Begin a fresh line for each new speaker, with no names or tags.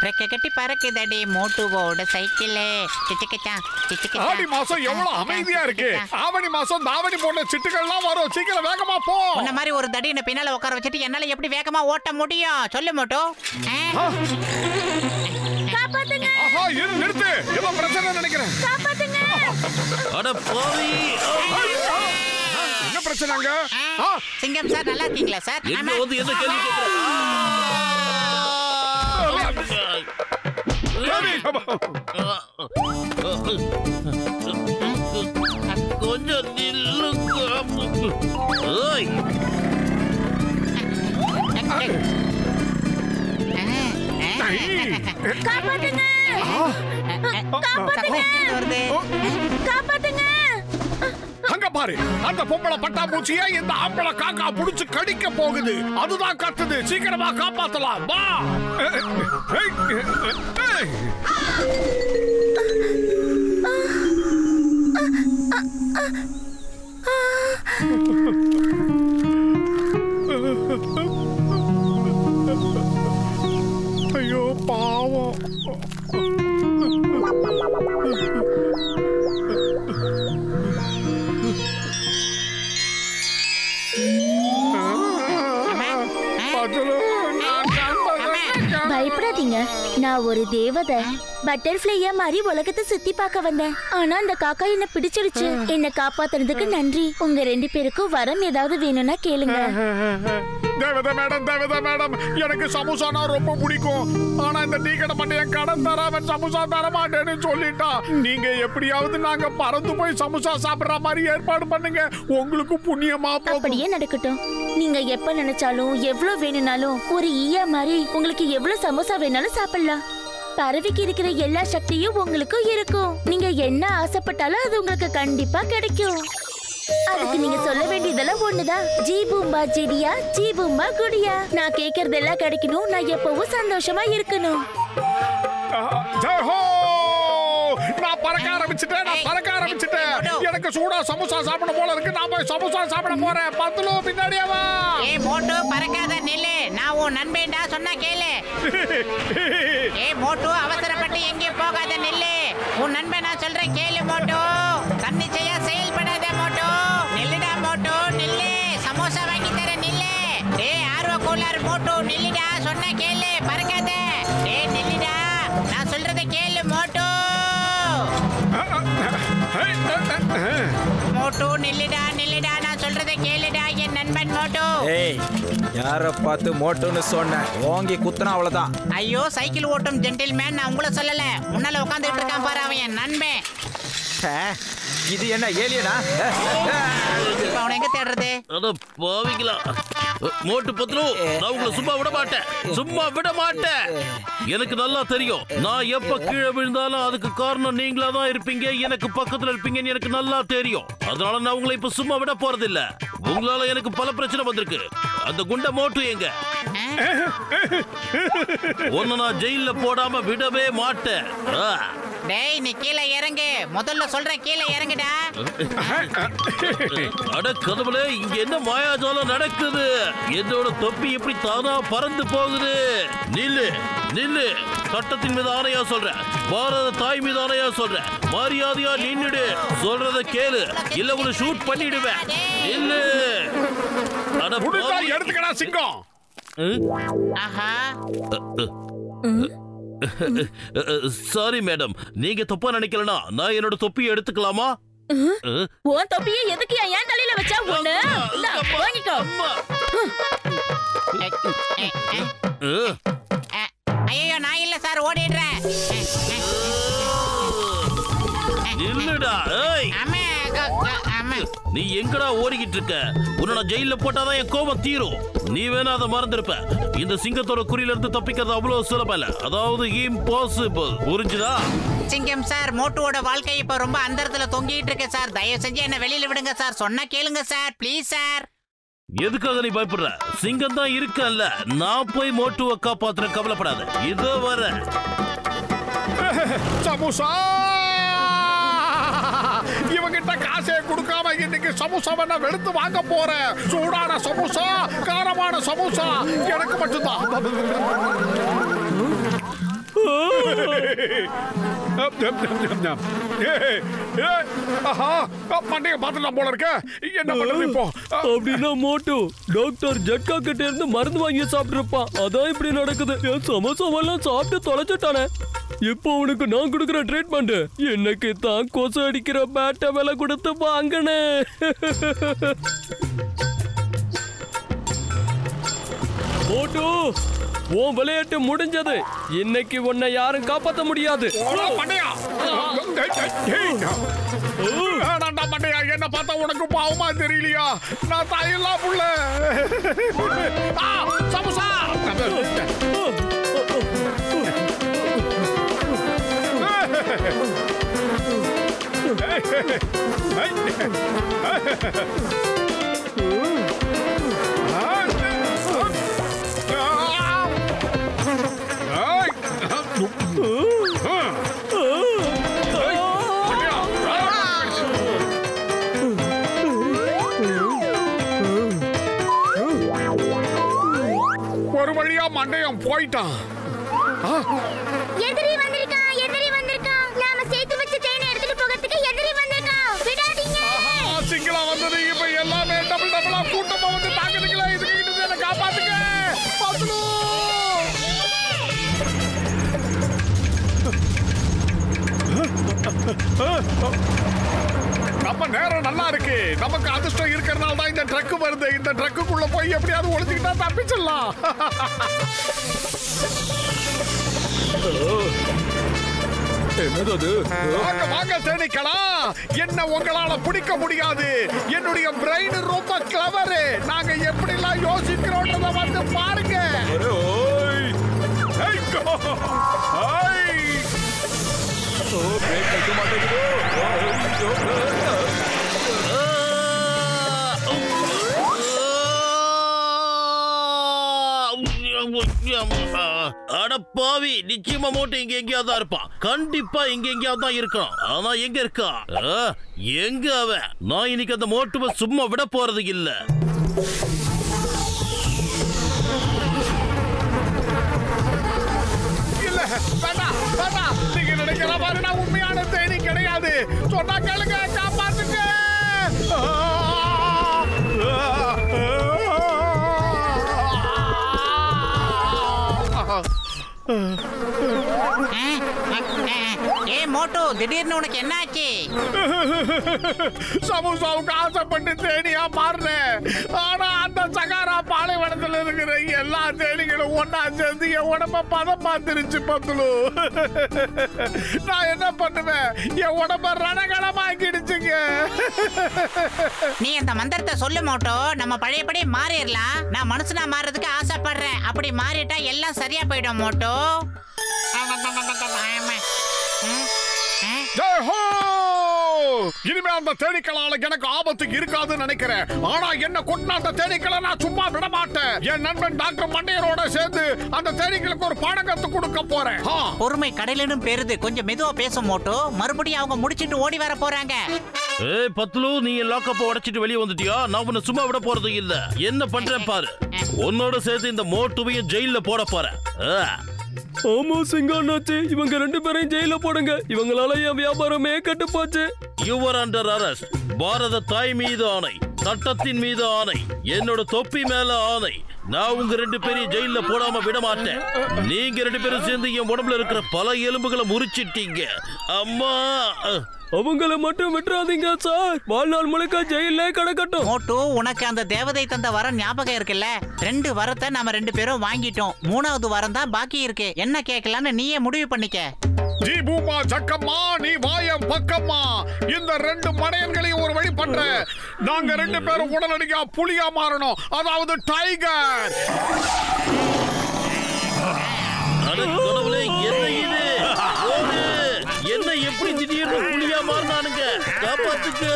ரெக்க கட்டி பறக்குதடி மோட்டுவோட சைக்கிளே.
ஆடி மாசம் எவ்வளவு அமைதியா இருக்கு. ஆவணி மாசம் தாவணி போட்ட சிட்டுகள்லாம் வரும். சீக்கிரம் வேகமா போ.
உன்ன மாதிரி ஒரு தடின பின்னால உட்கார வச்சுட்டு என்னால எப்படி வேகமா ஓட்ட முடியும் சொல்லு மோட்டோ.
காப்பாத்துங்க.
ஆஹா இரு நிறுத்து. ஏதோ பிரச்சனை நினைக்கிறேன்.
காப்பாத்துங்க.
அட போய்.
என்ன பிரச்சனைங்க?
சிங்கம் சார் நல்லா இருக்கீங்களா சார்?
எங்க வந்து என்ன கேள்வி கேக்குற? கொஞ்சம் நில்லுங்க. ஓய்
காப்பாத்துங்க. காப்பாத்துங்க. காப்பாத்துங்க.
அங்க பாரு, அந்த பொம்பளை பட்டாம்பூச்சியை இந்த ஆம்பளை காக்கா புடிச்சு கடிக்க போகுது. அதுதான் கத்துது. சீக்கிரமா காப்பாத்தலாம் வா. ஐயோ பாவம்.
பயப்படாதீங்க, நான் ஒரு தேவதை. பட்டர்ஃப்ளையா மாதிரி உலகத்தை சுத்தி பார்க்க வந்தேன். ஆனா அந்த காக்கா என்ன பிடிச்சிருச்சு. என்ன காப்பாத்துறதுக்கு நன்றி. உங்க 2 பேருக்கும் வரம் ஏதாவது வேணும்னா கேளுங்க.
தேவதை மேடம், தேவதை மேடம், எனக்கு சமோசானா ரொம்ப பிடிக்கும். ஆனா இந்த டீ கடை மட்டும் என் கடன் தராம சமோசா தர மாட்டேன்னு சொல்லிட்டா. நீங்க எப்படியாவது நாங்க பறந்து போய் சமோசா சாப்பிடுற மாதிரி ஏற்பாடு பண்ணுங்க. உங்களுக்கு புண்ணியமா போகும்.
அப்படியே நடக்கட்டும். நீங்க எப்ப நினைச்சாலும் எவ்வளவு வேணும்னாலும் ஒரு ஈயா மாதிரி உங்களுக்கு எவ்வளவு சமோசா வேணாலும் சாப்பிடலாம். பறவைக்கு இருக்கிற எல்லா சக்தியும் உங்களுக்கு இருக்கும். நீங்க என்ன ஆசைப்பட்டாலும் அது உங்களுக்கு கண்டிப்பா கிடைக்கும். அதுக்கு நீங்க சொல்ல வேண்டியதெல்லாம் ஒண்ணுதான். ஜீ பூம்பா ஜெடியா, ஜீ பூம்பா குடியா. நான் கேக்குறதெல்லாம் கிடைக்கணும். நான் எப்பவும் சந்தோஷமா இருக்கணும்.
ஜெய் ஹோ! நான் பறக்க ஆரம்பிச்சிட்டேன். எனக்கு சூடா சமோசா சாப்பிட போல இருக்கு. நான் போய் சமோசா சாப்பிட போறேன். பத்துலோ பின்னாடியே வா.
ஏய் மோட்டு பறக்காத நில்லு. நான் உன் நண்பேண்டா சொன்னா கேளு. ஏய் மோட்டு அவசரப்பட்டு எங்கேயும் போகாத நில்லு. உன் நண்பன் நான் சொல்றேன் கேளு மோட்டு. தன்னிச்சையா செயல்படாத மோட்டு. நில்லுடா மோட்டு நில்லு. சமோசா வாங்கி தர நில்லு. ஏய் ஆர்வ கோளாறு மோட்டு நில்லுடா சொன்னா கேளு. பறக்காத. ஏய் நில்லுடா. நான் சொல்றத கேளு மோட்டு. மோட்டு நில்லுடா நில்லுடா. நான் சொல்றத கேளுடா என் நண்பன் மோட்டு.
ஏய் யார பார்த்து மோட்டுன்னு சொன்ன? ஓங்கி குத்துனா அவ்வளவுதான்.
ஐயோ சைக்கிள் ஓட்டும் ஜென்டில்மேன், நான் உங்களை சொல்லல. முன்னால உட்காந்துட்டு இருக்கான் பாரு அவன் என் நண்பன்.
இது என்ன ஏலியனா?
இப்ப அவனை எங்க தேடுறது?
அட பாவிங்களா. மோட்டு பத்ரு, நான் உங்களை சும்மா விட மாட்டேன். சும்மா விட மாட்டேன். எனக்கு நல்லா தெரியும். நான் எப்ப கீழே விழுந்தாலும் அதுக்கு காரணம் நீங்களா தான் இருப்பீங்க. எனக்கு பக்கத்துல இருப்பீங்கன்னு எனக்கு நல்லா தெரியும். அதனால நான் உங்களை இப்ப சும்மா விட போறது இல்ல. உங்களால எனக்கு பல பிரச்சனை வந்திருக்கு. அந்த குண்ட மோட்டு எங்க? ஒன்னு நான் ஜெயில போடாம விடவே மாட்டேன்.
டேய் நீ கீழே இறங்கு. முதல்ல சொல்றேன் கீழே இறங்குடா.
அட கடவுளே, இங்க என்ன மாயாஜாலம் நடக்குது? என்னோட தொப்பி எப்படி தானா பறந்து போகுது? நில்லு நில்லு. சட்டத்தின் மீது ஆணையா சொல்றேன். பாரத தாய் மீது ஆணையா சொல்றேன். மரியாதையா நின்னுடு. சொல்றத கேளு, இல்ல உன்னை ஷூட் பண்ணிடுவேன். நில்லு. அட
எடுத்துக்கடா சிங்கம்.
ஆஹா.
சாரி மேடம், நீங்க தப்பா நினைக்கலனா நான் என்னோட தொப்பியை எடுத்துக்கலாமா?
உன் தொப்பியை எதுக்கு என் தலையில வச்சா? ஒண்ணு வாங்கிக்கோ.
ஐயோ நான் இல்ல சார், ஓடிடுறேன்.
இல்லடா. நீ எங்கடா ஓடிக்கிட்டு இருக்க? உன்னை நான் ஜெயில போட்டாதான் என் கோபம் தீரும். நீ வேணா அதை மறந்துருப்ப. இந்த சிங்கத்தோட குறியில இருந்து தப்பிக்கிறது அவ்வளவு சுலபம் இல்ல. அதாவது இம்பாசிபிள். புரிஞ்சுதா?
சிங்கம் சார், மோட்டுவோட வாழ்க்கை இப்ப ரொம்ப அந்தரத்துல தொங்கிட்டு இருக்கு சார். தயவு செஞ்சு என்ன வெளியில விடுங்க சார். சொன்னா கேளுங்க சார், ப்ளீஸ் சார்.
எதுக்காக நீ பயப்படுற? சிங்கம் தான் இருக்கல்ல. நான் போய் மோட்டுவை காப்பாத்துறேன், கவலைப்படாத. இதோ வர.
சமோசா இவங்கிட்ட காசே கொடுக்காம இன்னைக்கு சமோசாவை நான் வெளுத்து வாங்க போறேன். சூடான சமோசா, காரமான சமோசா எனக்கு மட்டும்தான். மண்டைய பார்த்துலாம் போல இருக்க. என்ன பண்றது இப்போ?
அப்படின்னா மோட்டு டாக்டர் ஜட்கா கிட்ட இருந்து மருந்து வாங்கி சாப்பிட்டுருப்பான். அதான் இப்படி நடக்குது. என் சமோசாவெல்லாம் சாப்பிட்டு தொலைச்சிட்டானே. இப்போ உனக்கு நான் கொடுக்குற ட்ரீட்மெண்ட் எனக்கு தான் கொசு அடிக்கிற பேட்டை விலை கொடுத்து வாங்கினே. மோட்டு உன் விளையாட்டு முடிஞ்சது. இன்னைக்கு உன்னை யாரும் காப்பாற்ற முடியாது.
என்ன பார்த்தா உனக்கு பாவமா தெரியலையா? நான் தாயில்லா புள்ள. சமோசா ஒரு வழியா மண்டையம் போயிட்டான்.
எதிரி வந்திருக்கான், எதிரி வந்திருக்கான். நாம சேர்த்து வச்ச செயினை எடுத்துட்டு போகிறதுக்கு எதிரி வந்திருக்கான். விடாதீங்க.
சிங்களா வந்தது. இப்ப எல்லாமே டபுள் டபுளா கூட்டமா வந்து தாக்குதுங்களா? இதுக்கு கிட்ட என்ன காப்பாத்துங்க. நம்ம நேரம் நல்லா இருக்கு. நமக்கு அதிர்ஷ்டம் இருக்கிறதுனால தான் இந்த ட்ரக் வருது. இந்த ட்ரக்குக்குள்ள போய் எப்படியாவது ஒளிஞ்சுக்கிட்டா தப்பிச்சிடலாம்.
என்னது?
வாங்க வாங்க தேனீக்களா, என்ன உங்களால பிடிக்க முடியாது. என்னுடைய பிரெயின் ரொம்ப கிளவரு. நாங்க எப்படி எல்லாம் யோசிக்கிறோம்ன்றத வந்து பாருங்க.
அடப்பாவி, நிச்சயமா மோட்டு இங்க எங்கேயாவது தான் இருப்பான். கண்டிப்பா இங்க எங்கேயாவது தான் இருக்கான். ஆனா எங்க இருக்கா? எங்க அவன்? நான் இன்னைக்கு அந்த மோட்டுவை சும்மா விட போறது இல்ல.
இல்ல வேண்டாம் வேண்டாம். நீங்க நினைக்கிற மாதிரி நான் உண்மையான தேனி கிடையாது. சொன்னா கேளுங்க, காப்பாத்துங்க.
ஏ மோட்டு, திடீர்னு உனக்கு என்னாச்சு?
சமோசாவுக்கு ஆசைப்பட்டு தேனியா மாறினேன். ஆனா அந்த சகாரா பாலைவனத்துல இருக்கிற எல்லா தேனிகளும் ஒன்னா சேர்ந்து என் உடம்ப பதம் பார்த்துருச்சு பத்துலு. நான் என்ன பண்ணுவேன்? என் உடம்ப ரணகலமாக்கிடுச்சுங்க.
நீ அந்த மந்திரத்தை சொல்லு மோட்டு, நம்ம பழையபடி மாறிடலாம். நான் மனுஷனா மாறதுக்கு ஆசைப்படுறேன். அப்படி மாறிட்டா எல்லாம் சரியா போயிடும் மோட்டு.
இனிமே அந்த தேனீக்களால எனக்கு ஆபத்து இருக்காதுன்னு நினைக்கிறேன். ஆனா என்ன கொண்டு அந்த தேனீக்களை நான் சும்மா விட மாட்டேன். என் நண்பன் டாக்டர் மண்டையரோட சேர்ந்து அந்த தேனீக்களுக்கு ஒரு பாடம் கத்து கொடுக்க போறேன்.
பொறுமை கடலிலும் பெருது. கொஞ்சம் மெதுவா பேசும் மோட்டு. மறுபடியும் அவங்க முடிச்சிட்டு ஓடி வர போறாங்க.
ஏய் பத்லு, நீ லாக்கப்ப உடைச்சிட்டு வெளியே வந்துட்டியா? நான் உன்னை சும்மா விட போறது இல்ல. என்ன பண்றேன் பாரு. உன்னோட சேர்த்து இந்த மோட்டுவையும் ஜெயில போட போறேன்.
ஆமா சிங்கானாச்சு, இவங்க 2 பேரையும் ஜெயில போடுங்க. இவங்களால என் வியாபாரமே கெட்டு போச்சு.
Your under arrest. பாரத தாய் மீது ஆணை, சட்டத்தின் மீது ஆணை, என்னோட தொப்பி மேல ஆணை. நான் உங்க 2 பேரையும் ஜெயில போடாம விட மாட்டேன். நீங்க 2 பேரும் சேர்ந்து என் உடம்புல இருக்கிற பல எலும்புகளை முறிச்சிட்டீங்க. அம்மா,
அவங்கள மட்டும் விட்டுறாதீங்க சார். வாழ்நாள் முழுக்க ஜெயிலே கிடக்கட்டும்.
மோட்டு, உனக்கு அந்த தேவதை தந்த வரம் ஞாபகம் இருக்குல்ல? 2 வரத்தை நாம 2 பேரும் வாங்கிட்டோம். 3வது வரம் தான் பாக்கி இருக்கு. என்ன கேட்கலான்னு நீயே முடிவு பண்ணிக்க.
ஜி பூமா ஜக்கம்மா, நீ வாயம் பக்கம்மா. இந்த 2 மடையன்களையும் ஒரு வழி பண்ற. நாங்க 2 பேரும் உடனடியா புலியா மாறணும். அதாவது டைகர்.
என்ன எப்படி திடீர்னு புலியா மாறினானுங்க? காப்பாத்துக்கு.